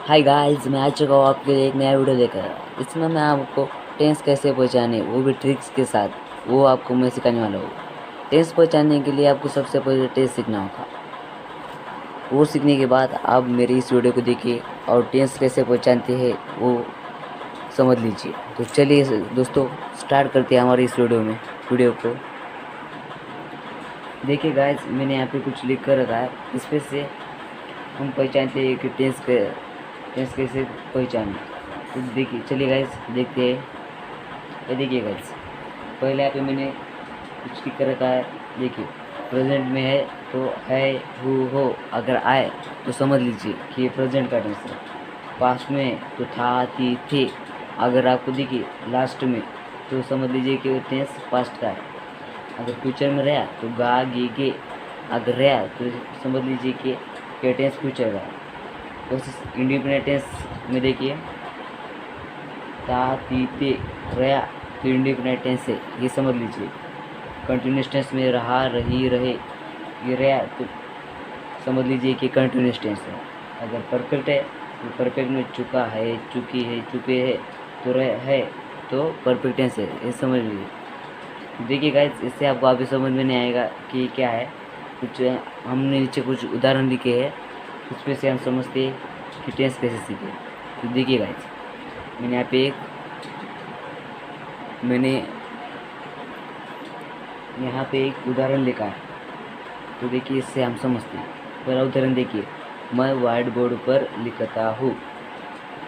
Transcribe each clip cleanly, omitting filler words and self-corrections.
Hi guys, मैं आ चुका हूँ आपके लिए एक नया वीडियो लेकर। इसमें मैं आपको टेंस कैसे पहचाने, वो भी ट्रिक्स के साथ, वो आपको मैं सिखाने वाला हूँ। टेंस पहचानने के लिए आपको सबसे पहले टेंस सीखना होगा। वो सीखने के बाद आप मेरी इस वीडियो को देखिए और टेंस कैसे पहचानते हैं वो समझ लीजिए। तो चलिए दोस्तों, स्टार्ट करते हैं हमारे इस वीडियो को। देखिए गाइस, मैंने यहाँ पे कुछ लिख कर रखा है। इसमें से हम पहचानते हैं कि टेंस कैसे पहचाने। तो देखिए, चलिए गाइस देखते हैं। ये देखिए गाइस, पहले यहाँ पे मैंने कुछ लिख कर रखा है। देखिए, प्रेजेंट में है तो है, हो अगर आए तो समझ लीजिए कि ये प्रेजेंट का टेंस है। पास्ट में तो था, थी, थे। अगर आपको देखिए लास्ट में, तो समझ लीजिए कि वो टेंस पास्ट का है। अगर फ्यूचर में रहा तो गा, गे। अगर रहा तो समझ लीजिए कि ये टेंस फ्यूचर का है। वैसे इंडिपेंडेंट टेंस में देखिए, था, थी, थे, रहा तो इंडिपेंडेंट टेंस है, ये समझ लीजिए। कंटिन्यूस टेंस में रहा, रही, रहे, ये रहा तो समझ लीजिए कि कंटिन्यूस टेंस है। अगर परफेक्ट है तो परफेक्ट में चुका है, चुकी है, चुके हैं, तो रहे है तो परफेक्ट टेंस है, ये समझ लीजिए। देखिए गाइस, इससे आपको अभी समझ में नहीं आएगा कि क्या है। कुछ हमने नीचे कुछ उदाहरण लिखे हैं, उसमें से हम समझते हैं कि टेंस कैसे सीखे। तो देखिए गाइस, मैंने यहाँ पे एक उदाहरण लिखा है। तो देखिए, इससे हम समझते हैं। पहला उदाहरण देखिए, मैं व्हाइट बोर्ड पर लिखता हूँ।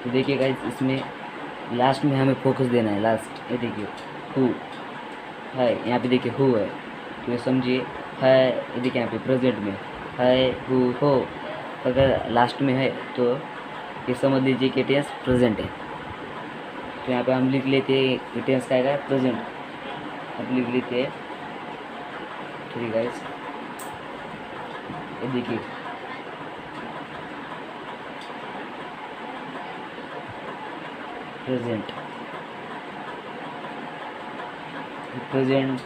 तो देखिए गाइस, इसमें लास्ट में हमें फोकस देना है। लास्ट ये देखिए, हु है, यहाँ पे देखिए हु है, तो ये समझिए है। ये देखिए यहाँ पे प्रेजेंट में है, हु, हो। अगर लास्ट में है तो ये समझ लीजिए कि टेंस प्रेजेंट है। तो यहाँ पे हम लिख लेते हैं टेंस का आएगा प्रेजेंट। अब लिख लेते हैं। ठीक है गाइस, ये देखिए प्रेजेंट प्रेजेंट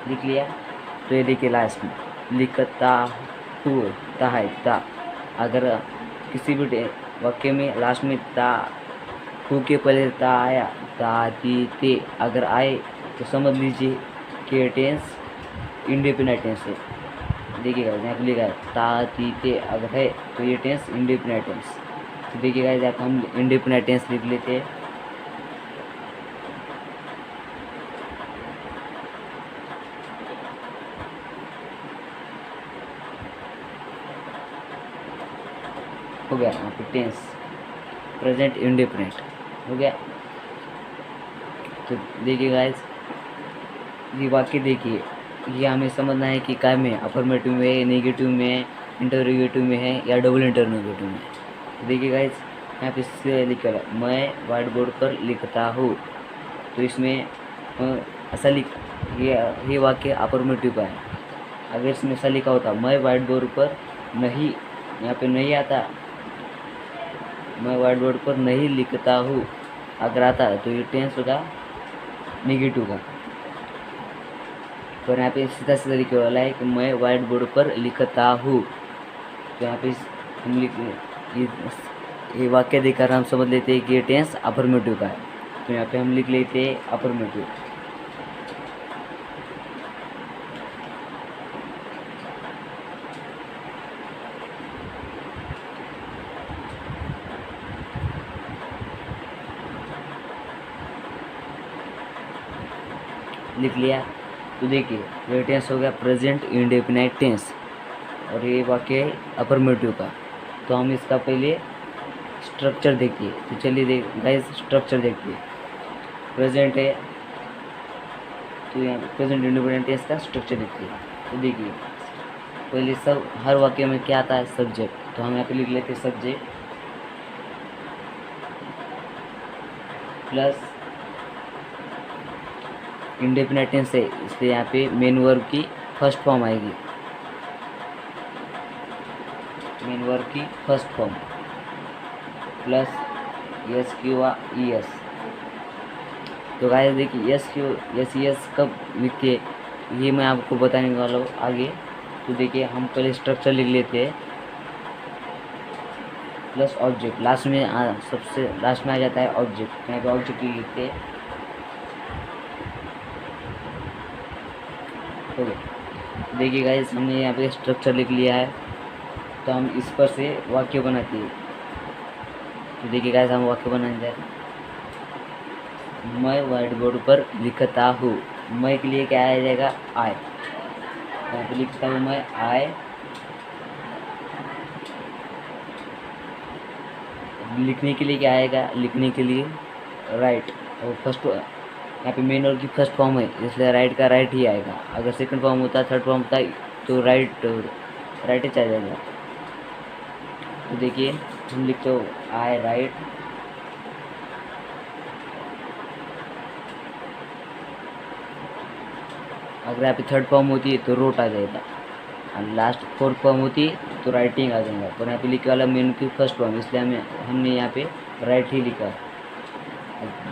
लिख लिया। तो ये देखिए लास्ट में लिखता हूँ, ता है, ता। अगर किसी भी वाक्य में लास्ट में ता, हु के पहले ता आया, ता, ती, ते अगर आए तो समझ लीजिए कि टेंस इंडिपेंडेंट टेंस है। देखिएगा यहाँ पे लिखा है ता, ती, ते अगर है तो ये टेंस इंडिपेंडेंट टेंस। तो देखिएगा यहाँ पे हम इंडिपेंडेंट टेंस लिख लेते हैं। हो गया यहाँ पे टेंस प्रेजेंट इंडिपेंडेंट हो गया। तो देखिए गाइस, ये वाक्य देखिए, ये हमें समझना है कि काय में, अफर्मेटिव में है, नेगेटिव में है, इंटरोगेटिव में है या डबल इंटरोगेटिव में है। तो देखिए गाइस, यहाँ पे लिखा है मैं व्हाइट बोर्ड पर लिखता हूँ। तो इसमें ऐसा ये वाक्य अफर्मेटिव का है। अगर इसमें ऐसा लिखा होता मैं व्हाइट बोर्ड पर नहीं, यहाँ पे नहीं आता, मैं व्हाइट बोर्ड पर नहीं लिखता हूँ अगर आता है तो ये टेंस होगा नेगेटिव का। पर यहाँ पे सीधा सीधा लिखे वाला है कि मैं व्हाइट बोर्ड पर लिखता हूँ। तो यहाँ पे हम ये वाक्य देखकर हम समझ लेते हैं कि ये टेंस अफर्मेटिव का है। तो यहाँ पे हम लिख लेते हैं अफर्मेटिव। लिख लिया। तो देखिए ये टेंस हो गया प्रेजेंट इंडेफिनाइट टेंस और ये वाक्य है अफर्मेटिव का। तो हम इसका पहले स्ट्रक्चर देखिए। तो चलिए गाइस, स्ट्रक्चर देखिए। प्रेजेंट है तो यहाँ प्रेजेंट इंडिपेंडेंट टेंस का स्ट्रक्चर देखिए। तो देखिए पहले सब हर वाक्य में क्या आता है, सब्जेक्ट। तो हम यहाँ पे लिख लेते हैं सब्जेक्ट प्लस इंडेफिनाइट टेंस है, इसलिए यहाँ पे मेन वर्ब की फर्स्ट फॉर्म आएगी। मेन वर्ब की first form plus S Q E S. तो गाइस देखिए S Q S E S कब लिखते, ये मैं आपको बताने वाला हूँ आगे। तो देखिए हम पहले स्ट्रक्चर लिख लेते हैं प्लस ऑब्जेक्ट, लास्ट में सबसे लास्ट में आ जाता है ऑब्जेक्ट। यहाँ पे ऑब्जेक्ट लिख लेते हैं। ओके, देखिए गाइस हमने यहाँ पे स्ट्रक्चर लिख लिया है, तो हम इस पर से वाक्य बनाते हैं। तो देखिए गाइस हम वाक्य बनाएंगे। मैं व्हाइट बोर्ड पर लिखता हूँ। मैं के लिए क्या आ जाएगा, आई। यहाँ पे लिखता हूँ मैं आई। लिखने के लिए क्या आएगा, लिखने के लिए राइट। और फर्स्ट यहाँ पे मेन वर्ब की फर्स्ट फॉर्म है, इसलिए राइट का राइट ही आएगा। अगर सेकंड फॉर्म होता, थर्ड फॉर्म होता तो राइट ही आ जाएगा। तो देखिए हम लिखते हो आई राइट। अगर यहाँ पे थर्ड फॉर्म होती है तो रोट आ जाएगा, और लास्ट फोर्थ फॉर्म होती तो राइटिंग आ जाएगा। पर यहाँ पे लिखे वाला मेन की फर्स्ट फॉर्म, इसलिए हमने यहाँ पे राइट ही लिखा।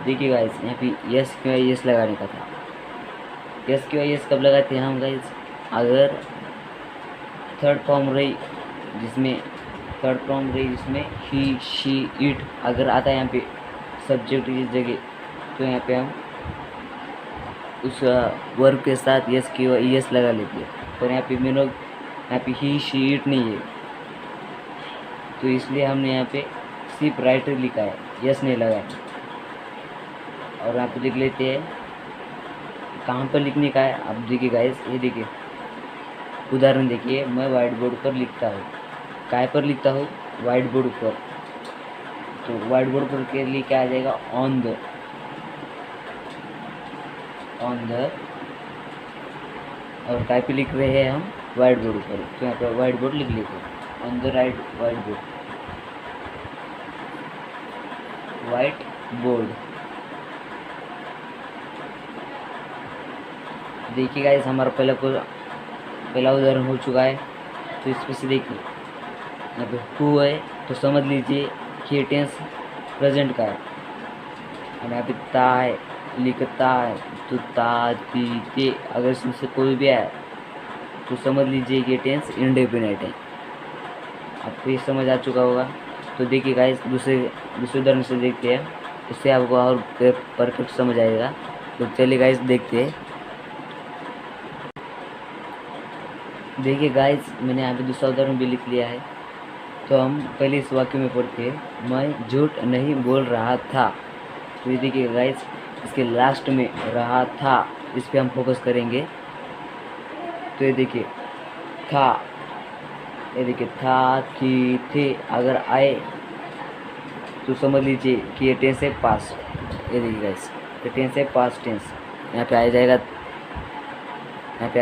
देखिए गाइस यहाँ पे यस क्यों यस लगाने का था। यस क्यों यस कब लगाते हैं हम गाइस, अगर थर्ड फॉर्म रही जिसमें ही शी इट अगर आता है यहाँ पे सब्जेक्ट की जगह, तो यहाँ पे हम उस वर्ब के साथ यस की यस लगा लेते हैं। पर यहाँ पे यहाँ पे ही शी इट नहीं है, तो इसलिए हमने यहाँ पे सिर्फ राइट लिखा है, यस नहीं लगाया। और यहाँ पे लिख लेते हैं कहाँ पर लिखने का है। अब देखिए गाइस, ये देखिए उदाहरण देखिए, मैं व्हाइट बोर्ड पर लिखता हूँ। काय पर लिखता हूँ, व्हाइट बोर्ड पर। तो व्हाइट बोर्ड पर के लिए क्या आ जाएगा, ऑन द। और काय पे लिख रहे हैं हम, व्हाइट बोर्ड पर, तो यहाँ पर व्हाइट बोर्ड लिख लेते हैं, on the right white board. देखिए गाइस हमारा पहला उदाहरण हो चुका है। तो इस पर से देखिए यहाँ पे हु है, तो समझ लीजिए कि टेंस प्रेजेंट का है। और यहाँ पे ता है, लिखता है, तो ता ती ते अगर इसमें से कोई भी आए तो समझ लीजिए कि टेंस इंडेफिनिट है। आपको ये समझ आ चुका होगा। तो देखिए गाइस दूसरे उदाहरण से देखते हैं, उससे आपको और परफेक्ट समझ आएगा। तो चलिए गाइस देखते हैं। देखिए गाइस मैंने यहाँ पे दूसरा उदाहरण भी लिख लिया है। तो हम पहले इस वाक्य में पढ़ते हैं, मैं झूठ नहीं बोल रहा था। तो ये देखिए गाइस इसके लास्ट में रहा था, इस पर हम फोकस करेंगे। तो ये देखिए था, ये देखिए था थी थे अगर आए तो समझ लीजिए कि ये टेंस है पास्ट। ये देखिए गाइस ये टेंस है पास्ट टेंस। यहाँ पे आ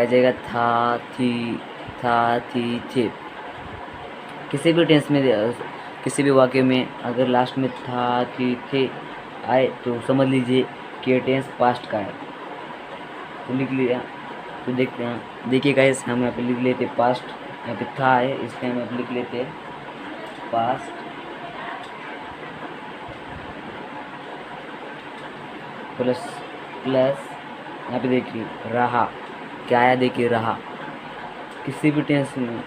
जाएगा था थी थे। किसी भी टेंस में, किसी भी वाक्य में अगर लास्ट में था थी थे आए तो समझ लीजिए कि ये टेंस पास्ट का है। तो लिख लिया, तो देखते हैं। देखिए गाइस हम यहाँ पे लिख लेते पास्ट, यहाँ पे था है इसलिए हम यहाँ पे लिख लेते पास्ट प्लस यहाँ पे देखिए रहा, क्या आया, देखिए रहा। किसी भी टेंस में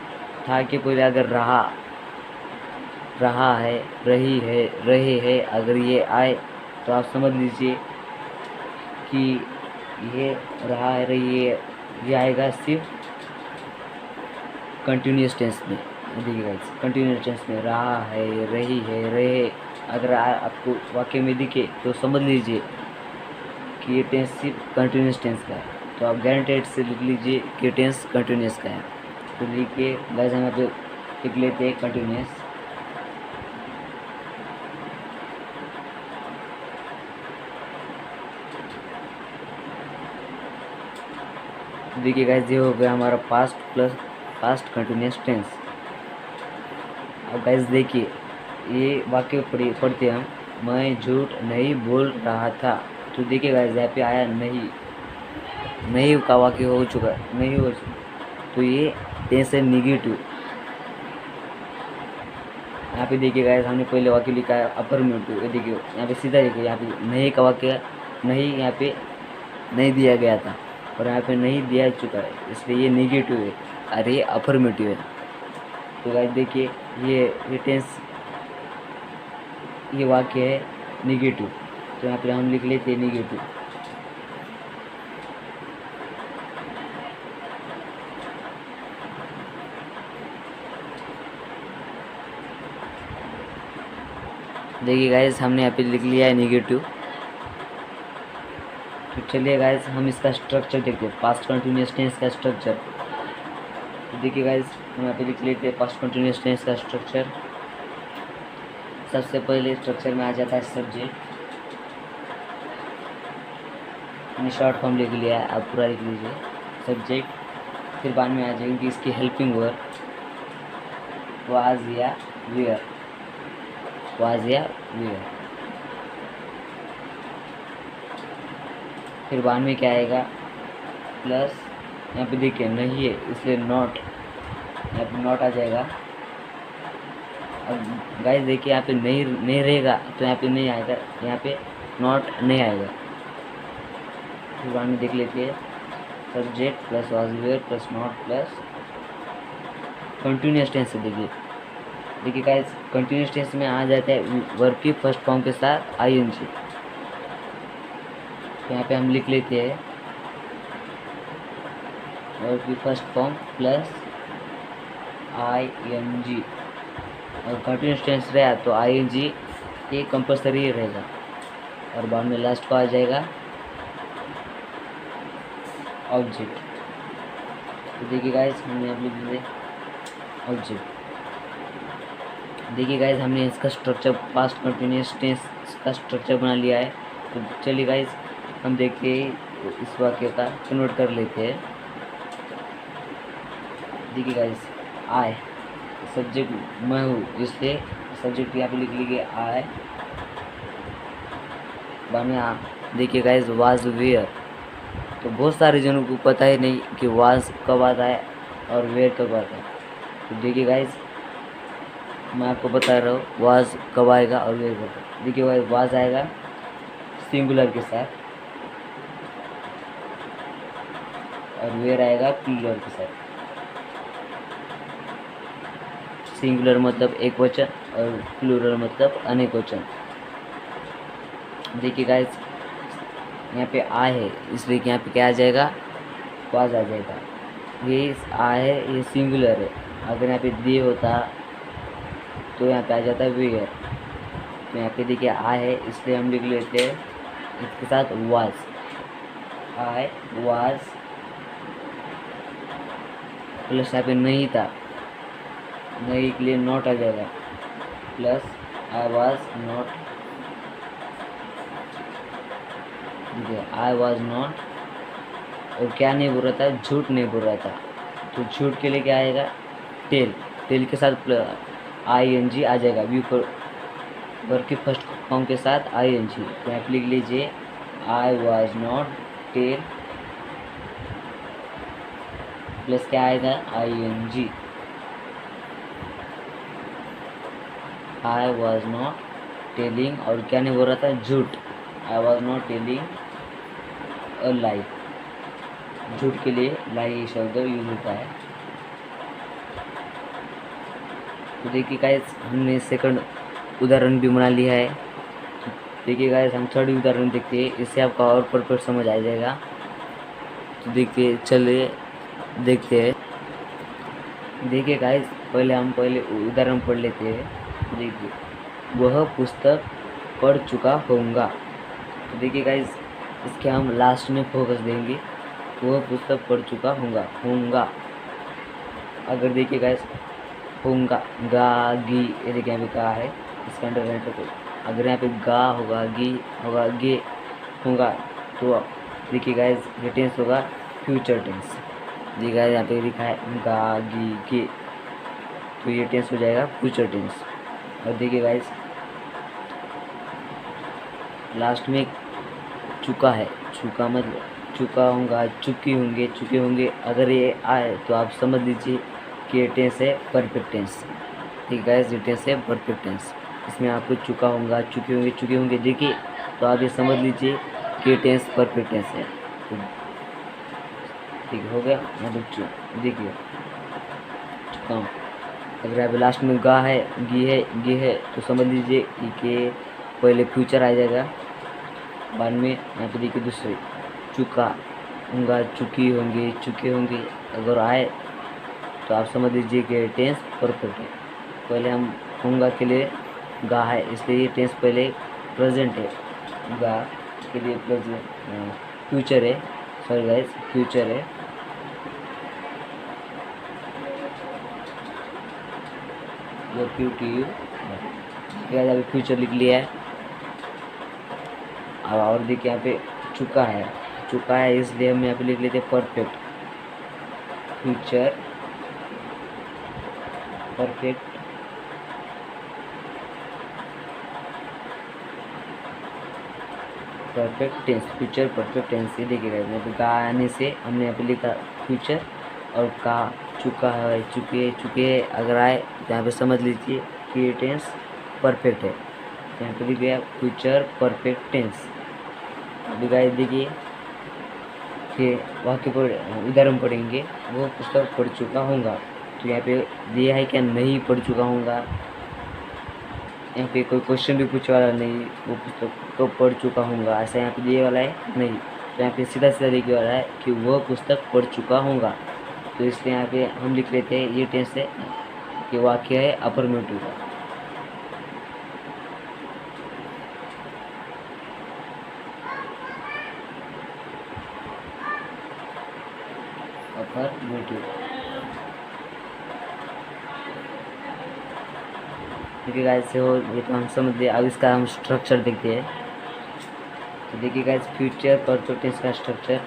था के पहले अगर रहा है, रही है, रहे है अगर ये आए तो आप समझ लीजिए कि ये रहा है, रही है, ये आएगा सिर्फ कंटिन्यूस टेंस में। देखिए गाइस कंटिन्यूस टेंस में रहा है, रही है, रहे अगर आपको वाक्य में दिखे तो समझ लीजिए कि ये टेंस सिर्फ कंटिन्यूस टेंस का है। तो आप गारंटेड से लिख लीजिए कि टेंस कंटिन्यूस का है। तो लिखिए गाइस हम यहाँ पे लिख लेते हैं कंटिन्यूस। देखिए गाइस ये हो गया हमारा past plus past continuous tense. अब गाइस देखिए ये वाक्य पढ़ते हम, मैं झूठ नहीं बोल रहा था। तो देखिए गाइस यहाँ पे आया नहीं का वाक्य हो चुका, नहीं हो चुका, तो ये टेंस है निगेटिव। यहाँ पे देखिए गाइस हमने पहले वाक्य लिखा है अफर्मेटिव। ये देखिए यहाँ पे सीधा देखिए, यहाँ पे नहीं का वाक्य नहीं, यहाँ पे नहीं दिया गया था। और यहाँ पे नहीं दिया चुका है, इसलिए ये नेगेटिव है और ये अफर्मेटिव है। तो गाइस देखिए ये टेंस, ये वाक्य है नेगेटिव, तो यहाँ पे हम लिख लेते हैं नेगेटिव। देखिए गाइस हमने यहाँ पे लिख लिया है नेगेटिव। तो चलिए गाइस हम इसका स्ट्रक्चर देखते हैं, पास्ट कंटिन्यूअस टेंस का स्ट्रक्चर। तो देखिए गाइस हम यहाँ पे लिख लेते हैं पास्ट कंटिन्यूअस टेंस का स्ट्रक्चर। सबसे पहले स्ट्रक्चर में आ जाता है सब्जेक्ट, मैंने शॉर्ट फॉर्म लिख लिया है, आप पूरा लिख लीजिए सब्जेक्ट। फिर बाद में आ जाएंगे इसकी हेल्पिंग वर्ब, वाज या वेयर, वाज या वेयर। फिर बाद में क्या आएगा, प्लस यहाँ पे देखिए नहीं है इसलिए नॉट, यहाँ पे नॉट आ जाएगा। अब गाइस देखिए यहाँ पे नहीं रहेगा तो यहाँ पे नहीं आएगा, यहाँ पे नॉट नहीं आएगा। फिर बाद में देख लेते हैं subject plus was were plus not plus continuous tense से। देखिए गाइस कंटिन्यूअस टेंस में आ जाता है वर्ब की फर्स्ट फॉर्म के साथ आईएनजी। तो यहाँ पे हम लिख लेते हैं वर्ब की फर्स्ट फॉर्म प्लस आईएनजी, और कंटिन्यूअस टेंस रहा तो आईएनजी ये कंपलसरी रहेगा, और बाद में लास्ट को आ जाएगा ऑब्जेक्ट। तो देखिए गाइस हमने यहाँ लिख दिए ऑब्जेक्ट। देखिए गाइस हमने इसका स्ट्रक्चर पास्ट कंटिन्यूअस टेंस का स्ट्रक्चर बना लिया है। तो चलिए गाइस हम देखते हैं इस वाक्य का कन्वर्ट कर लेते हैं। देखिए गाइस आई सब्जेक्ट मैं हूँ, इसलिए सब्जेक्ट यहाँ पे लिख लीजिए आई। बाद में देखिए गाइस वाज वेयर, तो बहुत सारे जनों को पता ही नहीं कि वाज कब आता है और वेयर कब आता है। तो देखिए गाइस मैं आपको बता रहा हूँ वाज कब आएगा और वेयर कब। देखिए गाइस वाज आएगा सिंगुलर के साथ और वेयर आएगा प्लूरल के साथ। सिंगुलर मतलब एक वचन और प्लूरल मतलब अनेक वचन। देखिए गाइस यहाँ पे आ है इसलिए यहाँ पे क्या आ जाएगा, वाज आ जाएगा। ये आ है ये सिंगुलर है, अगर यहाँ पे दे होता तो यहाँ पे आ जाता है वेयर। तो यहाँ पे देखिए आ है इसलिए हम लिख लेते हैं इसके साथ वाज, आई वाज प्लस यहाँ पे नहीं था, नहीं के लिए नॉट आ जाएगा, plus I was not, I was not. और क्या नहीं बोल रहा था, झूठ नहीं बोल रहा था, तो झूठ के लिए क्या आएगा, टेल, टेल के साथ आईएनजी आ जाएगा, वर्ब की फर्स्ट फॉर्म के साथ आईएनजी। तो यहाँ पे लिख लीजिए I was not tell plus क्या आएगा I N G, I was not telling, और क्या नहीं बोल रहा था, झूठ, I was not telling a lie, झूठ के लिए लाई शब्द यूज होता है। तो देखिए गाइस हमने सेकंड उदाहरण भी बना लिया है। देखिए गाइस हम थर्ड उदाहरण देखते हैं, इससे आपका और परफेक्ट समझ आ जाएगा। तो देखिए चलिए देखते हैं। देखिए गाइस पहले उदाहरण पढ़ लेते हैं। देखिए वह पुस्तक पढ़ चुका होऊंगा। तो देखिए गाइस इसके हम लास्ट में फोकस देंगे, वह पुस्तक पढ़ चुका होऊंगा। अगर देखिए गाइस होऊंगा गा गी, ये देखिए यहाँ पे का है इसका अंडरलाइन को, अगर यहाँ पे गा होगा गी होगा गे होगा तो देखिए गाइस ये टेंस होगा फ्यूचर टेंस। देखिए गाइस यहाँ पे लिखा है गा गी गे, तो ये टेंस हो जाएगा फ्यूचर टेंस। और देखिए गाइस लास्ट में चुका है, चुका मतलब चुका होगा, चुकी होंगे, चुके होंगे, अगर ये आए तो आप समझ लीजिए कि ये टेंस है परफेक्ट टेंस। ठीक है गाइस ये टेंस है परफेक्ट टेंस, इसमें आपको चुका होगा, चुके होंगे देखिए, तो आप ये समझ लीजिए कि ये टेंस परफेक्ट टेंस है। ठीक है, हो गया। मैं देखिए चुका हूँ। अगर यहाँ पे लास्ट में गा है, गी है तो समझ लीजिए कि पहले फ्यूचर आ जाएगा, बाद में यहाँ पे देखिए दूसरे चुका होगा, चुकी होंगे, चुके होंगे। अगर आए तो आप समझ लीजिए कि टेंस परफेक्ट है। पहले हम होगा के लिए गा है, इसलिए ये टेंस पहले प्रेजेंट है, गा के लिए प्रेजेंट फ्यूचर है, सॉरी गाइस फ्यूचर है। अभी फ्यूचर लिख लिया है। अब और देखिए यहाँ पे चुका है, इसलिए हम यहाँ पे लिख लेते हैं perfect, future perfect tense, future perfect tense. ये देखिएगा यहाँ पे गा आने से हमने यहाँ पे लिखा फ्यूचर, और का चुका है, चुके अगर आए तो यहाँ पे समझ लीजिए कि ये टेंस परफेक्ट है। यहाँ पे लिख गया फ्यूचर परफेक्ट टेंस। अभी गाइस देखिए कि वाक्य पर उदाहरण पढ़ेंगे, वो पुस्तक पढ़ चुका होगा। तो यहाँ पे दिया है क्या, नहीं पढ़ चुका होगा। यहाँ पे कोई क्वेश्चन भी पूछने वाला नहीं, वो पुस्तक तो पढ़ चुका होगा, ऐसा यहाँ पे दिए वाला है नहीं। तो यहाँ पे सीधा सीधा लिखे वाला है कि वह पुस्तक पढ़ चुका होगा। तो इसलिए यहाँ पे हम लिख लेते हैं ये टेंस है कि वाक्य है अफर्मेटिव का। अफर्मेटिव, ठीक है गाइस। से हो ये तो हम समझ लिया। अब इसका हम स्ट्रक्चर देखते हैं। तो देखिए गाइस फ्यूचर परफेक्ट टेंस का स्ट्रक्चर,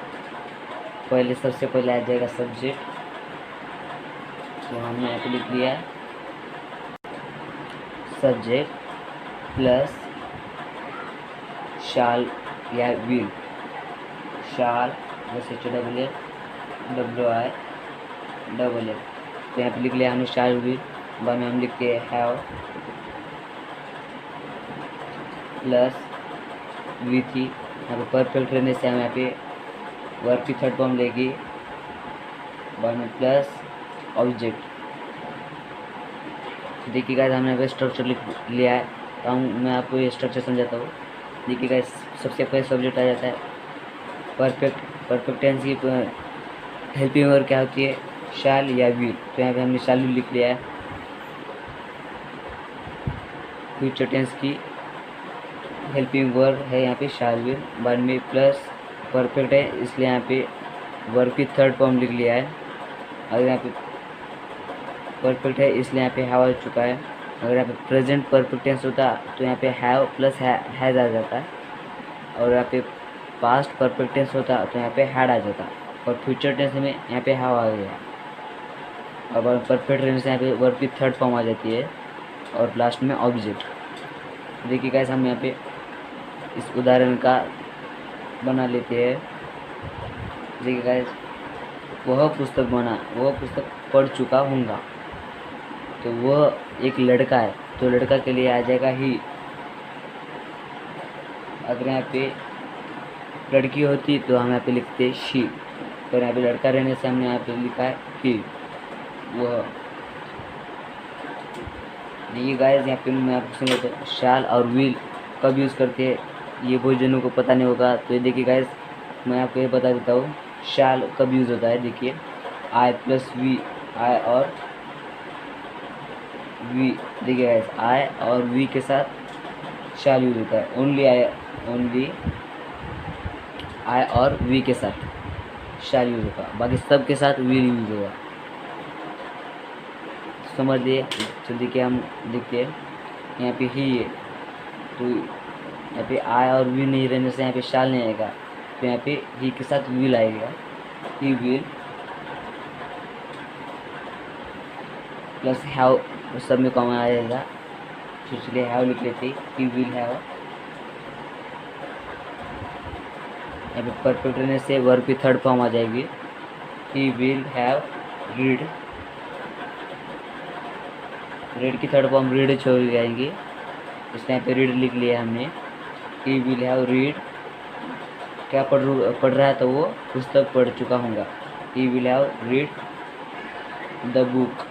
पहले सबसे पहले आ जाएगा सब्जेक्ट। तो हमने यहाँ पे लिख लिया है सब्जेक्ट प्लस शाल या विल। शाल जैसे WI डबल एल। तो यहाँ पे लिख लिया हमने शाल विल, बाद में हम लिखते हैं हैव प्लस वी थी। यहाँ पे परफेक्ट रहने से हम यहाँ पे वर्ब की थर्ड फॉर्म लेगी, बाद में प्लस ऑब्जेक्ट। देखिए गाइस हमने यहाँ पे स्ट्रक्चर लिख लिया है। तो मैं आपको ये स्ट्रक्चर समझाता हूँ। देखिए गाइस सबसे पहले सब्जेक्ट आ जाता है परफेक्ट टेंस की हेल्पिंग वर्ब क्या होती है, शैल या विल। तो यहाँ पे हमने शैल विल लिख लिया है। फ्यूचर टेंस की हेल्पिंग वर्ब है यहाँ पे शैल विल, बाद में प्लस परफेक्ट है, इसलिए यहाँ पे वर्ब की थर्ड फॉर्म लिख लिया है। अगर यहाँ पे परफेक्ट है इसलिए यहाँ पे हैव आ चुका है। अगर यहाँ पे प्रेजेंट परफेक्ट टेंस होता तो यहाँ पे हैव प्लस हैज आ जाता, और यहाँ पे पास्ट परफेक्ट टेंस होता तो यहाँ पे हैड आ जाता, और फ्यूचर टेंस में यहाँ पे हैव आ गया। और परफेक्ट टेंस यहाँ पे वर्ब की थर्ड फॉर्म आ जाती है, और लास्ट में ऑब्जेक्ट। देखिए गाइस हम यहाँ पे इस उदाहरण का बना लेते हैं। देखिए गाइस वह पुस्तक पढ़ चुका होगा। तो वह एक लड़का है, तो लड़का के लिए आ जाएगा ही। अगर यहाँ पे लड़की होती तो हम यहाँ पे लिखते शी, पर यहाँ पे लड़का रहने से हमने यहाँ पे लिखा है ही, वह। देखिए गाइस यहाँ पे मैं आपको सुन तो शाल और विल कब यूज़ करते हैं, ये बहुत जनों को पता नहीं होगा। तो ये देखिए गाइस मैं आपको ये बता देता हूँ शाल कब यूज़ होता है। देखिए आई प्लस वी, आई और वी। देखिए गाइस आई और वी के साथ शाल यूज होता है। ओनली आई और वी के साथ शाल यूज होगा, बाकी सब के साथ विल यूज होगा। समझ लिए। जल्दी के हम देखते हैं यहाँ पे ही है, तो यहाँ पे आई और वी नहीं रहने से यहाँ पे शाल नहीं आएगा, तो यहाँ पे ही के साथ विल आएगा। ही विल प्लस हैव सब में कॉमन आ जाएगा, इसलिए हैव लिख लेते ही विल हैव। यहाँ पे परफेक्ट रहने से वर्ब की थर्ड फॉर्म आ जाएगी, he will have read. Read की थर्ड फॉर्म रीड छोड़ जाएंगी, इसलिए यहाँ पे रीड लिख लिया हमने। ही विल हैव रीड, क्या पढ़ रहा है तो वो पुस्तक पढ़ चुका होगा। He will have read the book.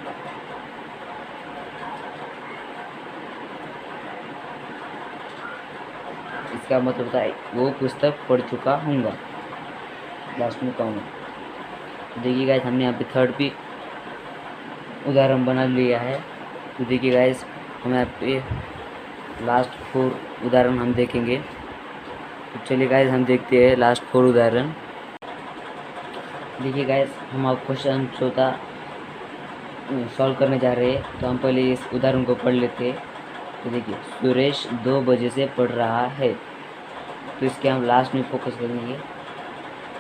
इसका मतलब होता है वो पुस्तक पढ़ चुका हूँगा, लास्ट में कहूँगा। देखिए गाइस, हमने यहाँ पे थर्ड भी उदाहरण बना लिया है। तो देखिए गाइस, हम यहाँ पे लास्ट 4 उदाहरण हम देखेंगे। तो चलिए गाइस, हम देखते हैं लास्ट 4 उदाहरण। देखिए गाइस, हम अब क्वेश्चन चौथा सॉल्व करने जा रहे हैं। तो हम पहले इस उदाहरण को पढ़ लेते हैं। तो देखिए, सुरेश 2 बजे से पढ़ रहा है। तो इसके हम लास्ट में फोकस करेंगे।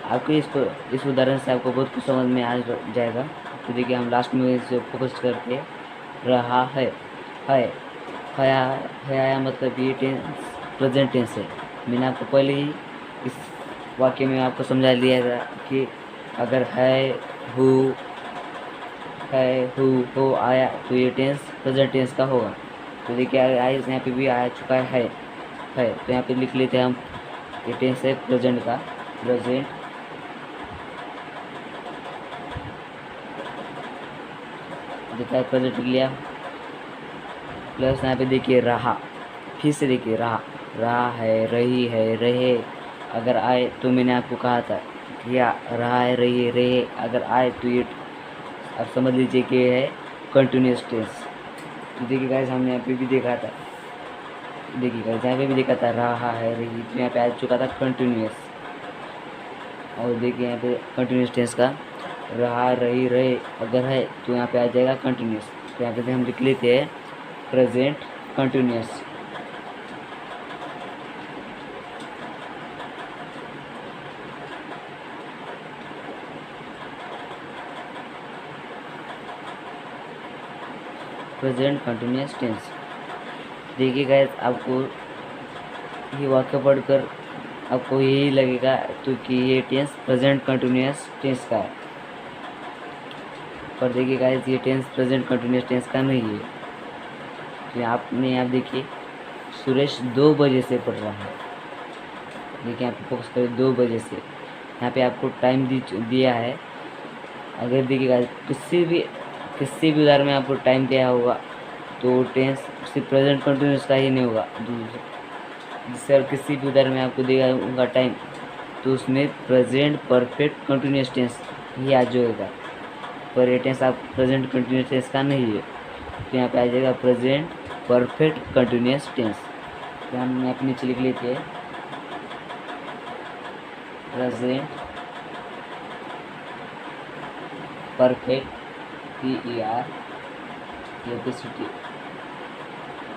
आपको इस उदाहरण से आपको बहुत कुछ समझ में आ जाएगा। तो देखिए, हम लास्ट में इसे फोकस करके रहा है आया मतलब ये टेंस प्रेजेंट टेंस है। मैंने आपको पहले ही इस वाक्य में आपको समझा दिया था कि अगर है हु हो आया तो ये टेंस प्रेजेंट टेंस का होगा। तो देखिए, आया यहाँ पे भी आ चुका है। तो यहाँ पे लिख लेते हैं हम, ये टेंस है प्रेजेंट का, प्रेजेंट देखा, प्रेजेंट लिया। प्लस यहाँ पे देखिए रहा, फिर से देखिए रहा है, रही है, रहे। अगर आए तो मैंने आपको कहा था कि रहा है, रही है, रहे। अगर आए तो ये आप समझ लीजिए कि है कंटिन्यूस टेंस। तो देखिए गाइस, हमने यहाँ पे भी देखा था, देखिए गाइस यहाँ पे भी देखा था रहा है, रही। तो यहाँ पे आ चुका था कंटिन्यूस। और देखिए यहाँ पे कंटिन्यूस टेंस का रहा, रही, रहे अगर है तो यहाँ पे आ जाएगा कंटिन्यूस। तो यहाँ पे हम लिख लेते हैं present continuous. Present continuous tense. देखिए गाइस, आपको ये वाक्य पढ़कर आपको यही लगेगा तो कि ये टेंस प्रेजेंट कंटिन्यूस टेंस का है। पर देखिए गाइस, ये टेंस प्रेजेंट कंटिन्यूस टेंस का नहीं है। तो आपने यहाँ देखिए, सुरेश 2 बजे से पढ़ रहा है। देखिए, आप फोकस करें 2 बजे से। यहाँ पे आपको टाइम दिया है। अगर देखिए गाइस, किसी भी उदाहरण में आपको टाइम दिया होगा तो टेंस सिर्फ प्रेजेंट कंटिन्यूस का ही नहीं होगा। जिससे और किसी भी उदाहरण में आपको दिया होगा टाइम, तो उसमें प्रेजेंट परफेक्ट कंटिन्यूस टेंस ही आ जाएगा। पर ये टेंस आप प्रेजेंट कंटिन्यूस टेंस का नहीं है। तो यहाँ पे आ जाएगा प्रेजेंट परफेक्ट कंटिन्यूस टेंस। तो हम यहाँ पे नीचे लिख लेते हैं प्रेजेंट परफेक्ट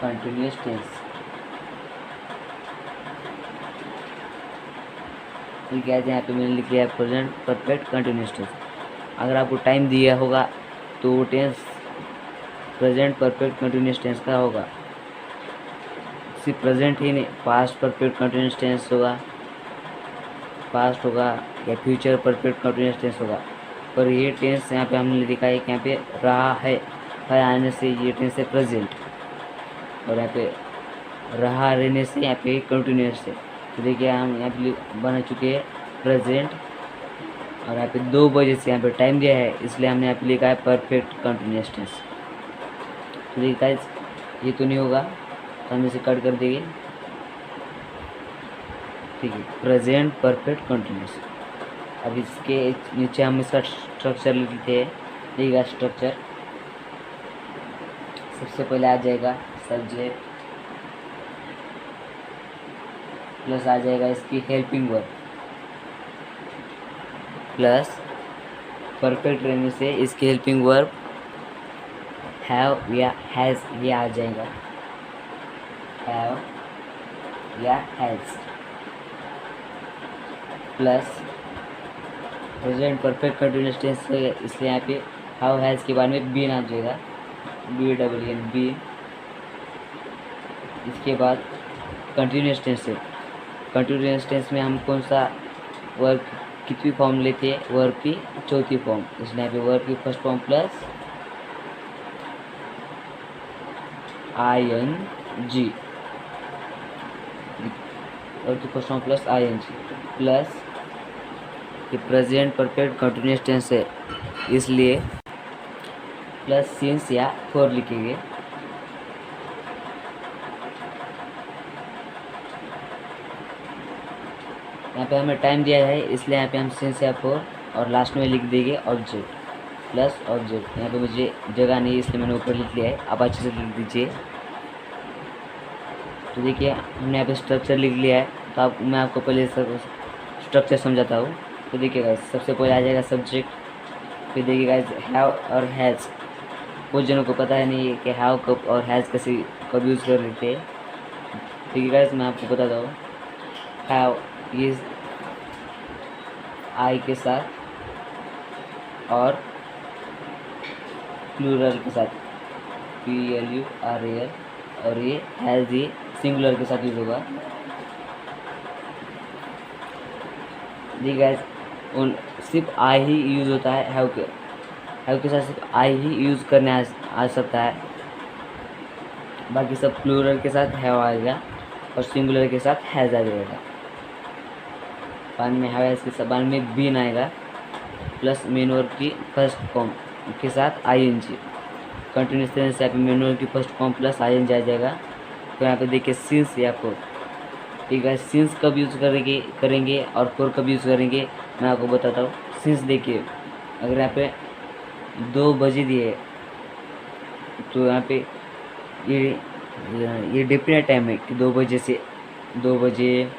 कंटिन्यूस टेंस। ठीक है, यहाँ पे मैंने लिख लिया प्रेजेंट परफेक्ट कंटिन्यूस टेंस। अगर आपको टाइम दिया होगा तो वो tense present perfect continuous tense का होगा। सिर्फ प्रेजेंट ही नहीं, पास्ट परफेक्ट कंटिन्यूस टेंस होगा, पास्ट होगा या फ्यूचर परफेक्ट कंटिन्यूस टेंस होगा। पर ये टेंस यहाँ पे हमने लिखा है कि यहाँ पे रहा है आने से ये टेंस है प्रेजेंट, और यहाँ पे रहा रहने से यहाँ पे कंटिन्यूस है। तो देखिए, हम यहाँ पे बना चुके हैं प्रेजेंट, और यहाँ पे 2 बजे से यहाँ पे टाइम दिया है, इसलिए हमने यहाँ पे लिखा है परफेक्ट कंटिन्यूस टेंस। तो देखिए गाइस, ये तो नहीं होगा तो हम इसे कट कर देंगे। ठीक है, प्रेजेंट परफेक्ट कंटिन्यूस। अब इसके नीचे हम इसका स्ट्रक्चर लिखते हैं। देखिएगा स्ट्रक्चर, सबसे पहले आ जाएगा सब्जेक्ट, प्लस आ जाएगा इसकी हेल्पिंग वर्ब, प्लस परफेक्ट रहने से इसकी हेल्पिंग वर्ब हैव या हैज़ ये आ जाएगा, हैव या has, plus present perfect continuous tense है, इसलिए यहाँ पे हाउ हैज़ के बाद में बीन आ जाएगा, BEEN बीन। इसके बाद कंटिन्यूस टेंस है। कंटिन्यूस टेंस में हम कौन सा वर्ब कितनी फॉर्म लेते हैं? वर्ब की चौथी फॉर्म, इसलिए यहाँ पे वर्ब की first form plus ING, verb की first form plus ING, plus कि प्रेजेंट परफेक्ट कंटिन्यूस टेंस है, इसलिए प्लस सिंस या फॉर लिखेंगे। यहाँ पे हमें टाइम दिया है, इसलिए यहाँ पे हम सिंस या फॉर और लास्ट में लिख देंगे ऑब्जेक्ट प्लस ऑब्जेक्ट। यहाँ पे मुझे जगह नहीं है, इसलिए मैंने ऊपर लिख लिया है, आप अच्छे से लिख दीजिए। तो देखिए हमने यहाँ पे स्ट्रक्चर लिख लिया है। तो मैं आपको पहले स्ट्रक्चर समझाता हूँ। तो देखिए गाइस, सबसे पहले आ जाएगा सब्जेक्ट, फिर देखिए गाइस हैव और हैज़। कुछ जनों को पता है नहीं है कि हैव कब और हैज़ कैसे कब यूज़ कर लेते हैं। देखिए गाइस मैं आपको बताता हूँ। हैव इज आई के साथ और प्लूरल के साथ PLURAL, और ये हैज़ ये सिंगुलर के साथ यूज़ होगा। देखिए गाइस उन सिर्फ आई ही यूज़ होता है हैव के साथ, सिर्फ आई ही यूज़ करने आ सकता है। बाकी सब प्लूरल के साथ हैव आएगा और सिंगुलर के साथ हैज़ आ जाएगा। बाद में हैव हैज़ के साथ बाद में बीन आएगा प्लस मेन वर्ब की फर्स्ट फॉर्म के साथ ING। कंटिन्यूस टेंस यहाँ पे मेन वर्ब की फर्स्ट फॉर्म प्लस ING आ जाएगा। तो यहाँ पे देखिए सिंस या फोर। ठीक है, सिंस कब यूज़ करेंगे और फोर कब यूज़ करेंगे मैं आपको बताता हूँ। सिंस देखिए, अगर यहाँ पे 2 बजे दिए तो यहाँ पे ये डिफरेंट टाइम है कि 2 बजे से 2 बजे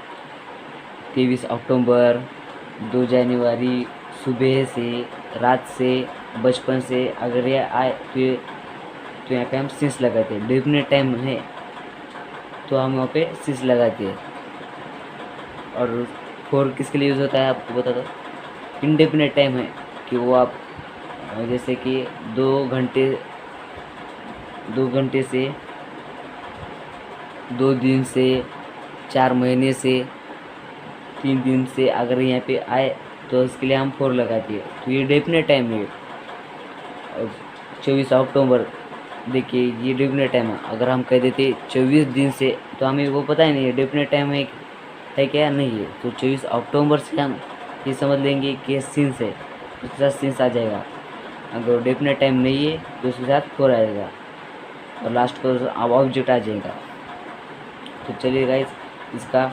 23 अक्टूबर, 2 जनवरी, सुबह से, रात से, बचपन से, अगर ये आए तो यहाँ पे हम सिंस लगाते हैं। डिफरेंट टाइम है तो हम वहाँ पे सिंस लगाते हैं। और फोर किसके लिए यूज़ होता है आपको बता दो। इंडेफिनेट टाइम है कि वो आप जैसे कि 2 घंटे से, 2 दिन से, 4 महीने से, 3 दिन से अगर यहाँ पे आए तो इसके लिए हम फोर लगाते हैं। तो ये डेफिनेट टाइम है। और 24 अक्टूबर देखिए ये डेफिनेट टाइम है। अगर हम कह देते 24 दिन से तो हमें वो पता ही नहीं है डेफिनेट टाइम है क्या नहीं है। तो 24 अक्टूबर से हम ये समझ लेंगे कि सिंस है, उसके साथ सिंस आ जाएगा। अगर डेफिनेट टाइम नहीं है तो उसके साथ फोर आएगा और लास्ट को अब ऑब्जेक्ट आ जाएगा। तो चलिए गाइस इसका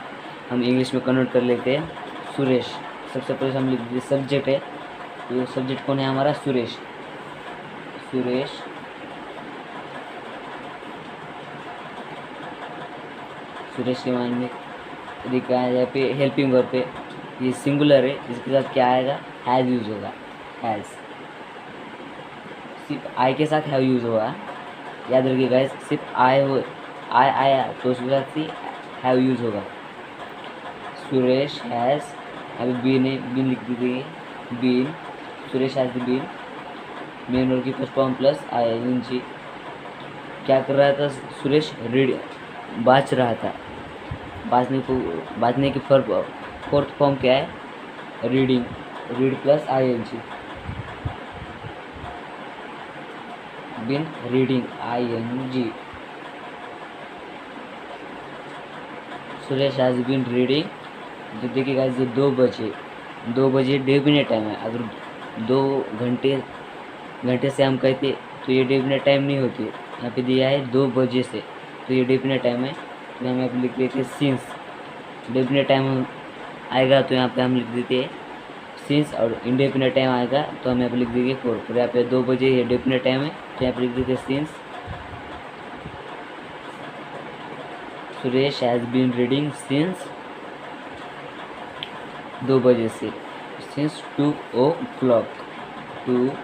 हम इंग्लिश में कन्वर्ट कर लेते हैं। सुरेश, सबसे पहले हम लिख दीजिए सब्जेक्ट है, तो सब्जेक्ट कौन है हमारा सुरेश। सुरेश के मान में लिखा है यहाँ पे हेल्पिंग वर्ब पे, ये सिंगुलर है, इसके साथ क्या आएगा हैज़ यूज होगा। हैज़ सिर्फ आई के साथ हैव यूज होगा, याद रखिए गाइस। सिर्फ आई आया तो उसके साथ ही हैव यूज होगा। सुरेश हैज़, अभी बीन लिख दीजिए been, Suresh has been, main verb की फर्स्ट फॉर्म प्लस ING। क्या कर रहा था सुरेश, रीड बाँच रहा था। बाँचने की फोर्थ फॉर्म क्या है, reading, read plus ING, been reading ING। Suresh has been reading. तो देखिए गाइस ये 2 बजे डेफिनेट टाइम है। अगर 2 घंटे से हम कहते तो ये डेफिनेट टाइम नहीं होती। यहाँ पे दिया है 2 बजे से, तो ये डेफिनेट टाइम है। तो हम यहाँ पे लिख देते हैं सिंस। डेफिनेट टाइम आएगा तो यहाँ पे हम लिख देते हैं सिंस, और इंडेफिनेट टाइम आएगा तो हम यहाँ पे लिख देंगे फोर। तो यहाँ पे 2 बजे ये डेफिनेट टाइम है तो यहाँ पे लिख देते हैं since. Suresh has been reading since 2 बजे से, since 2 o'clock, CLOCK।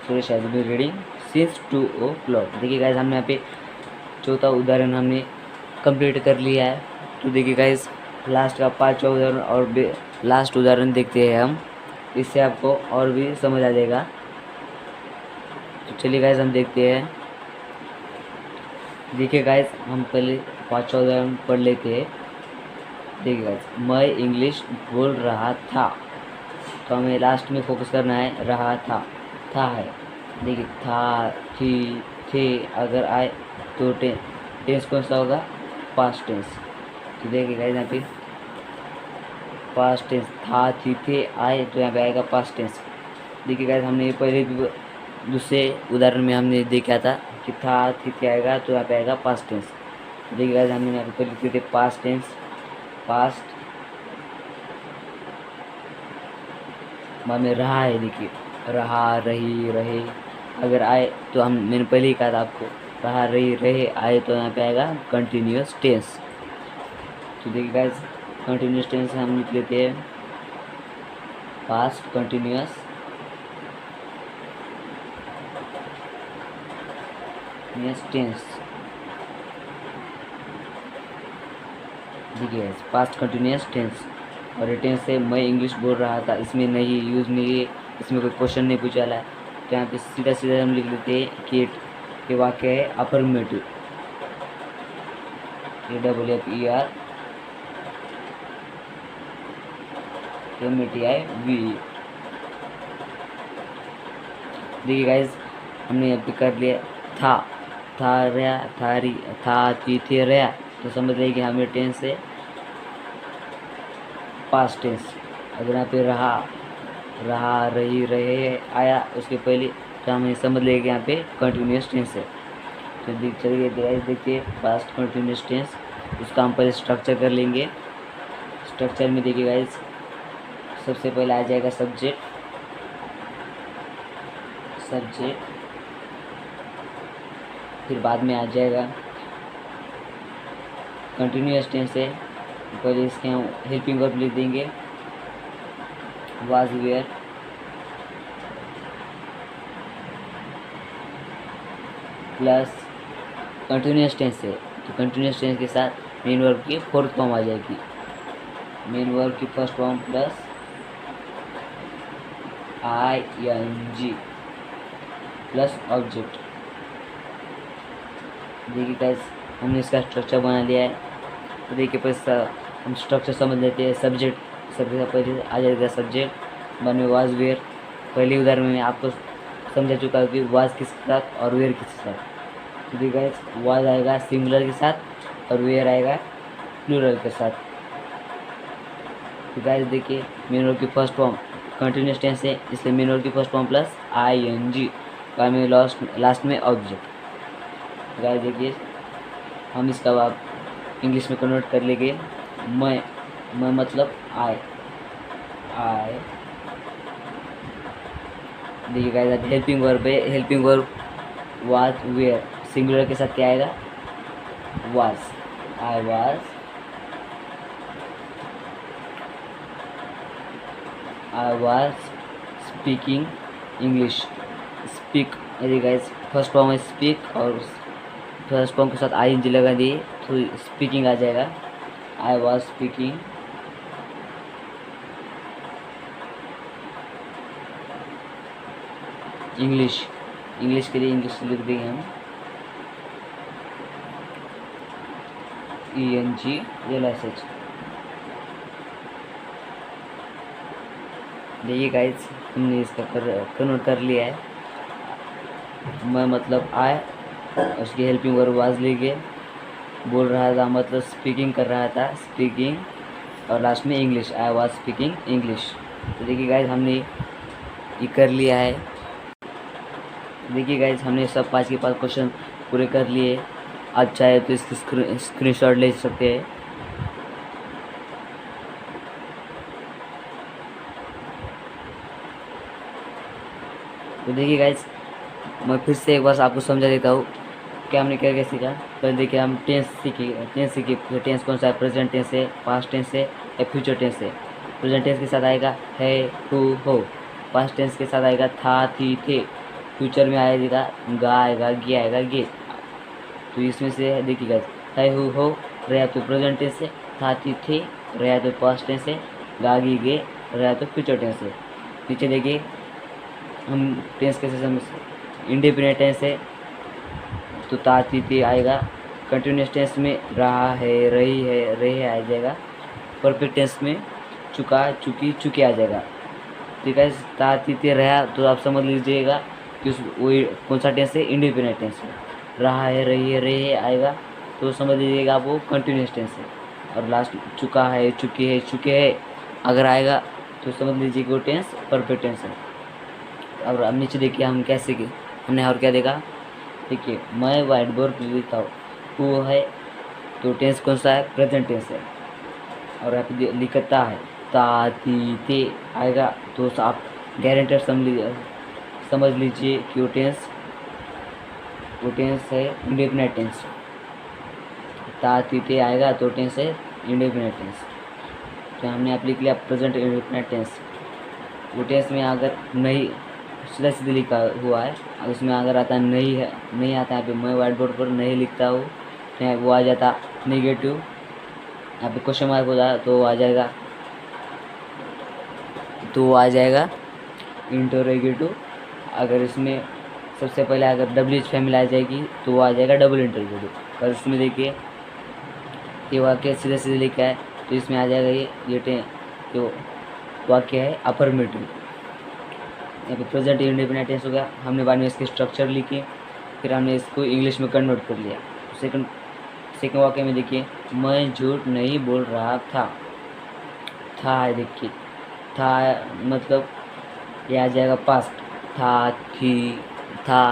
Suresh has been reading since 2 o'clock। देखिए गाइस हमने यहाँ पे चौथा उदाहरण हमने कंप्लीट कर लिया है। तो देखिए गाइस लास्ट का 5वां उदाहरण और लास्ट उदाहरण देखते हैं हम, इससे आपको और भी समझ आ जाएगा। तो चलिए गाइस हम देखते हैं। देखिए गाइस हम पहले 5वां उदाहरण पढ़ लेते हैं। देखिए गाइस, मैं इंग्लिश बोल रहा था, तो हमें लास्ट में फोकस करना है। रहा था है, देखिए था, थी, थे, अगर आए तो टेंस कौन सा होगा, पास्ट टेंस। तो देखिए गाइस यहाँ पे पास्ट टेंस था थी थे आए, तो यहाँ पे आएगा पास्ट टेंस। देखिए गाइस हमने ये पहले भी दूसरे उदाहरण में हमने देखा था कि था थी थे आएगा, तो यहाँ पे आएगा पास्ट टेंस। देखिए गाइस हमने यहाँ पे लिखे थे पास्ट टेंस, पास्ट बाद में रहा है, देखिए रहा रही रहे। अगर आए तो हम मैंने पहले ही कहा था आपको, रहा रही रहे आए, तो यहाँ पे आएगा कंटिन्यूस टेंस। तो देखिए गाइस कंटिन्यूस टेंस हम लिख लेते हैं पास्ट कंटिन्यूस टेंस। देखिए गाइस पास्ट कंटिन्यूस टेंस, और ये टेंस से मैं इंग्लिश बोल रहा था, इसमें नहीं यूज़ नहीं है, इसमें कोई क्वेश्चन नहीं पूछा है। तो यहाँ पे सीधा सीधा हम लिख लेते हैं कि ये वाक्य है अफर्मेटिव, AFFER METIV। देखिए गाइस हमने यहाँ पे कर लिया था रहा थारी था थी थे रहा, तो समझ रहे कि हमें टेंस से पास्ट टेंस। अगर यहाँ पे रहा रही रहे आया उसके पहले, तो हमें समझ लेंगे यहाँ पे कंटिन्यूस टेंस है। तो चलिए गाइस देखिए पास्ट कंटिन्यूस टेंस, उसका हम पहले स्ट्रक्चर कर लेंगे। स्ट्रक्चर में देखिए गाइस सबसे पहले आ जाएगा सब्जेक्ट, फिर बाद में आ जाएगा कंटिन्यूस टेंस है। पहले इसके हम हेल्पिंग वर्ब लिख देंगे was were, plus continuous tense है, तो कंटिन्यूस टेंस के साथ मेन वर्ब की फोर्थ फॉर्म आ जाएगी, मेन वर्ब की first form plus ING plus object. देखिए गाइस हमने इसका स्ट्रक्चर बना लिया है। तो देखिए पहले हम स्ट्रक्चर समझ लेते हैं। सब्जेक्ट सबसे पहले आ जाएगा सब्जेक्ट, बाद में वाज वेयर। पहले उदाहरण में आपको समझा चुका है कि वाज किसके साथ और वेयर किसके साथ। तो देखिए गाइस वाज आएगा सिंगुलर के साथ और वेयर आएगा प्लूरल के साथ। तो गाइस देखिए मेन वर्ब की फर्स्ट फॉर्म कंटिन्यूस टेंस है, इसलिए मेन वर्ब की फर्स्ट फॉर्म प्लस ING, बाद में लास्ट में ऑब्जेक्ट। गाइस देखिए हम इसका आप इंग्लिश में कन्वर्ट कर लेंगे। मैं मतलब आई। देखिए गाइस हेल्पिंग वर्ब है, helping verb was were, singular के साथ क्या आएगा was. I was speaking English, speak. देखिए गाइस फर्स्ट फॉर्म है स्पीक और फर्स्ट फॉर्म के साथ ING लगा दिए तो स्पीकिंग आ जाएगा। I was speaking English, English के लिए इंग्लिश लिख देंगे हम ENGLISH। देखिए गाइस हमने इसका कन्वर्ट कर लिया है। मैं मतलब आए, उसकी हेल्पिंग वर्ब वाज लेके बोल रहा था, मतलब स्पीकिंग कर रहा था, स्पीकिंग, और लास्ट में English, I was speaking English. तो देखिए गाइस हमने ये कर लिया है। देखिए गाइस हमने सब 5 के 5 क्वेश्चन पूरे कर लिए। आप चाहे तो इसकी स्क्रीनशॉट ले सकते हैं। तो देखिए गाइस मैं फिर से एक बार आपको समझा देता हूँ कि हमने क्या क्या सीखा। पहले देखिए हम टेंस सीखे। टेंस कौन सा है, प्रेजेंट टेंस है, पास्ट टेंस है या फ्यूचर टेंस है। प्रेजेंट टेंस के साथ आएगा है, हो। पास्ट टेंस के साथ आएगा था, थी, थे। फ्यूचर में आएगा गा आएगा, गे आएगा, गे। तो इसमें से देखिए गाइस है, हो रहा तो प्रेजेंट टेंस है, था, थी, थे रहा तो पास्ट टेंस है, गा, गे, गे रहा तो फ्यूचर टेंस है। नीचे देखिए हम टेंस कैसे समझ, इंडिपेंडेंट टेंस है तो ता, थी, थे आएगा। कंटिन्यूस टेंस में रहा है, रही है, रहे आ जाएगा। परफेक्ट टेंस में चुका, चुकी, चुके आ जाएगा। ठीक है, ता, थी, थे रहा तो आप समझ लीजिएगा कि उस वही कौन सा टेंस है, इंडिपेंडेंट टेंस है। रहा है, रही है, रहे आएगा तो समझ लीजिएगा वो कंटिन्यूस टेंस है। और लास्ट चुका है, चुकी है, चुके है अगर आएगा तो समझ लीजिए कि वो टेंस परफेक्ट टेंस है। अब नीचे देखिए हम कैसे कि हमने और क्या देखा। देखिए मैं वाइट बोर्ड पर लिखता हूँ, वो है तो टेंस कौन सा है, प्रेजेंट टेंस है। और यहाँ पे लिखता है ता ती ते आएगा तो आप गारंटर समझ लीजिए कि वो टेंस है इंडेफिनिट टेंस। ता ती ते आएगा तो टेंस है इंडेफिनिट टेंस। तो हमने यहाँ पे लिख लिया प्रेजेंट इंडेफिनिट टेंस। वो टेंस में अगर नहीं सीधा सीधे लिखा हुआ है, उसमें अगर आता नहीं है, नहीं आता है, यहाँ पे मैं व्हाइट बोर्ड पर नहीं लिखता हूँ तो वो आ जाता नेगेटिव। यहाँ पे क्वेश्चन मार्क हो जाए तो वो आ जाएगा इंटरोगेटिव। अगर इसमें सबसे पहले अगर WH फैमिली आ जाएगी तो वो आ जाएगा डबल इंटरोगेटिव। और इसमें देखिए ये वाक्य सीधे सीधे लिखा है तो इसमें आ जाएगा ये जो वाक्य है अफर्मेटिव। यहाँ पे प्रेजेंट इंडेफिनिट टेंस हो गया। हमने बाद में इसकी स्ट्रक्चर लिखी, फिर हमने इसको इंग्लिश में कन्वर्ट कर लिया। सेकंड वाक्य में देखिए मैं झूठ नहीं बोल रहा था। है देखिए था मतलब ये आ जाएगा पास्ट। था थी था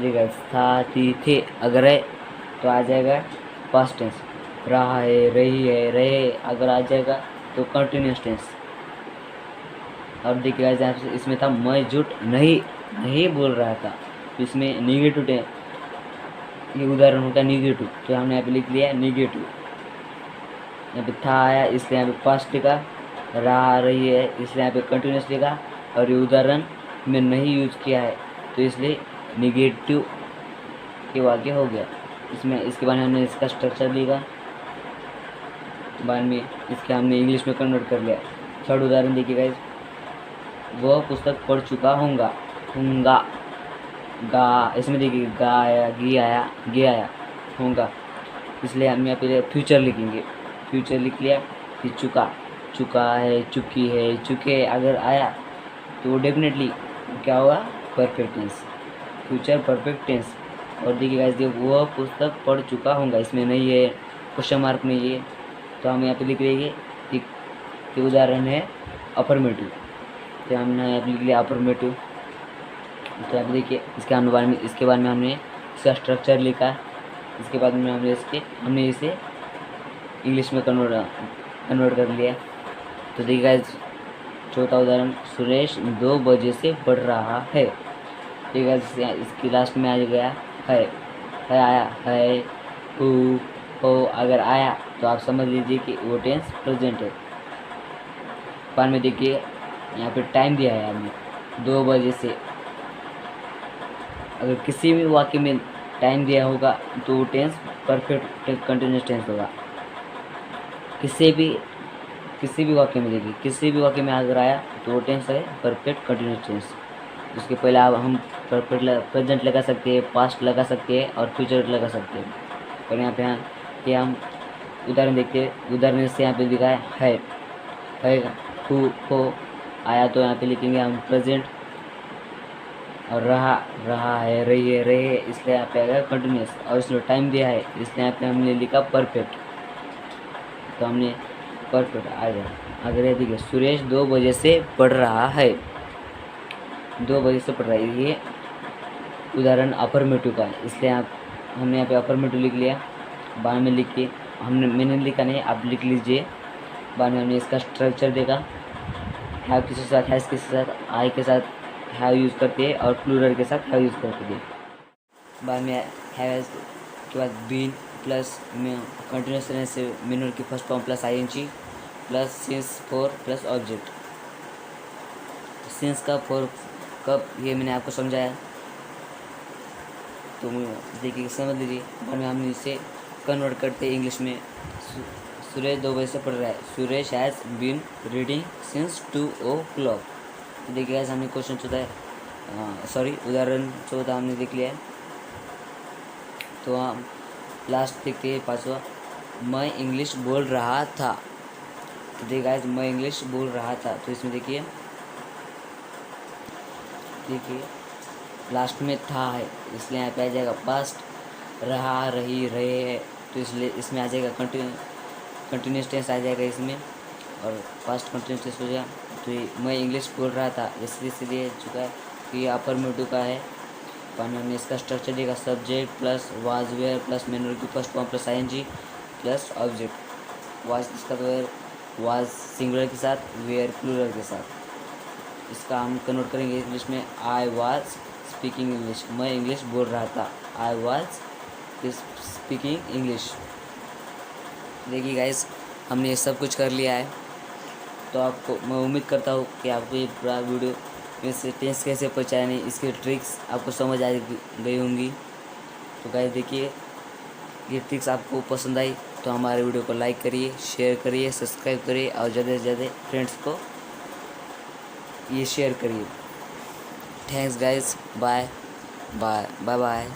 देखा था थी थे अगर है तो आ जाएगा पास्ट टेंस। रहा है, रही है, रहे अगर आ जाएगा तो कंटिन्यूस टेंस। और देखिएगा इसमें था मैं झूठ नहीं बोल रहा था, तो इसमें निगेटिव टेंस, ये उदाहरण होता है निगेटिव, तो हमने यहाँ पे लिख लिया निगेटिव। यहाँ पे था आया इसलिए यहाँ पे पास्ट लिखा, रहा रही है इसलिए यहाँ पे कंटिन्यूस लिखा, और ये उदाहरण में नहीं यूज किया है तो इसलिए निगेटिव के वाक्य हो गया। इसके बाद हमने इसका स्ट्रक्चर लिखा, बाद में इसके हमने इंग्लिश में कन्वर्ट कर लिया। थर्ड उदाहरण देखिएगा, वह पुस्तक पढ़ चुका हूँगा। गा इसमें देखिए गा आया, गे आया होगा, इसलिए हम यहाँ पे फ्यूचर लिखेंगे। फ्यूचर लिख लिया, फिर चुका है, चुकी है, चुके अगर आया तो डेफिनेटली क्या होगा, perfect tense, future perfect tense. और देखिएगा वह पुस्तक पढ़ चुका होगा, इसमें नहीं है, क्वेश्चन मार्क नहीं है, तो हम यहाँ पे लिख लेंगे कि उदाहरण है अफर्मेटिव, तो हमने यहाँ पे लिख लिया अफर्मेटिव। तो आप देखिए इसके बारे में हमने इसका स्ट्रक्चर लिखा है। इसके बाद में हमने इसे इंग्लिश में कन्वर्ट कर लिया। तो देखिएगा चौथा उदाहरण, सुरेश 2 बजे से पढ़ रहा है। देखिएगा इसकी लास्ट में आ गया है आया है, हो अगर आया तो आप समझ लीजिए कि वो टेंस प्रेजेंट है। बाद में देखिए यहाँ पे टाइम दिया है हमने 2 बजे से, अगर किसी भी वाक्य में टाइम दिया होगा तो वो टेंस परफेक्ट कंटिन्यूस टेंस होगा। किसी भी वाक्य में देखिए, किसी भी वाक्य में अगर आया तो वो टेंस है परफेक्ट कंटिन्यूस टेंस। उसके पहले आप हम परफेक्ट प्रेजेंट लगा सकते हैं, पास्ट लगा सकते हैं और फ्यूचर लगा सकते हैं। और यहाँ पे ये हम उदाहरण देखते हैं। उदाहरण से यहाँ पे दिखा है हो आया तो यहाँ पे लिखेंगे हम प्रेजेंट, और रहा है, रही है, रहे इसलिए यहाँ पे आएगा कंटिन्यूस, और इसमें टाइम दिया है इसलिए यहाँ पे हमने लिखा परफेक्ट, तो हमने परफेक्ट आ गया। अगर ये देखिए सुरेश 2 बजे से पढ़ रहा है, 2 बजे से पढ़ रहा है, ये उदाहरण अफर्मेटिव का है, इसलिए हमने यहाँ पे अफर्मेटिव लिख लिया। बाद में लिखिए मैंने लिखा नहीं, आप लिख लीजिए। बाद में हमने इसका स्ट्रक्चर देखा, हैव किसके साथ, हैज़ किसके साथ, आई के साथ हैव यूज़ करते हैं और प्लूरल के साथ हैव यूज़ करते हैं। बाद में हैव के बाद बीन प्लस कंटिन्यूस रहने से मैनुअल की first form plus ING plus since for plus object. Since का फॉर कब ये मैंने आपको समझाया, तो देखिए समझ लीजिए। बाद में हम इसे कन्वर्ट करते हैं इंग्लिश में। सुरेश 2 बजे से पढ़ रहा है, Suresh has been reading since 2 o'clock। तो देखिए ऐसा हमने क्वेश्चन उदाहरण चौथा हमने देख लिया है। तो हम लास्ट देखते हैं 5वां, मैं इंग्लिश बोल रहा था। तो देखिए मैं इंग्लिश बोल रहा था, तो इसमें देखिए लास्ट में था है इसलिए यहाँ पे आ जाएगा पास्ट, रहा, रही, रहे तो इसलिए इसमें आ जाएगा कंटिन्यूस टेंस आ जाएगा इसमें, और पास्ट कंटिन्यूस टेंस हो जाएगा। तो मैं इंग्लिश बोल रहा था इसलिए चुका है कि अपर मोटू का है। पानी में इसका स्ट्रक्चर देगा subject plus was were plus main verb की first form plus I N G plus object. Was इसका वेयर वाज सिंगुलर के साथ, वेयर प्लूरल के साथ। इसका हम कन्वर्ट करेंगे इंग्लिश में। आई वाज स्पीकिंग इंग्लिश, मैं इंग्लिश बोल रहा था। आई वाज स्पीकिंग इंग्लिश। देखिए गाइस, हमने ये सब कुछ कर लिया है। तो आपको मैं उम्मीद करता हूँ कि आपको ये पूरा वीडियो में से टेंस कैसे पहचाने इसके ट्रिक्स आपको समझ आ गई होंगी। तो गाइस देखिए, ये ट्रिक्स आपको पसंद आई तो हमारे वीडियो को लाइक करिए, शेयर करिए, सब्सक्राइब करिए और ज़्यादा से ज़्यादा फ्रेंड्स को ये शेयर करिए। Thanks guys, bye bye bye bye.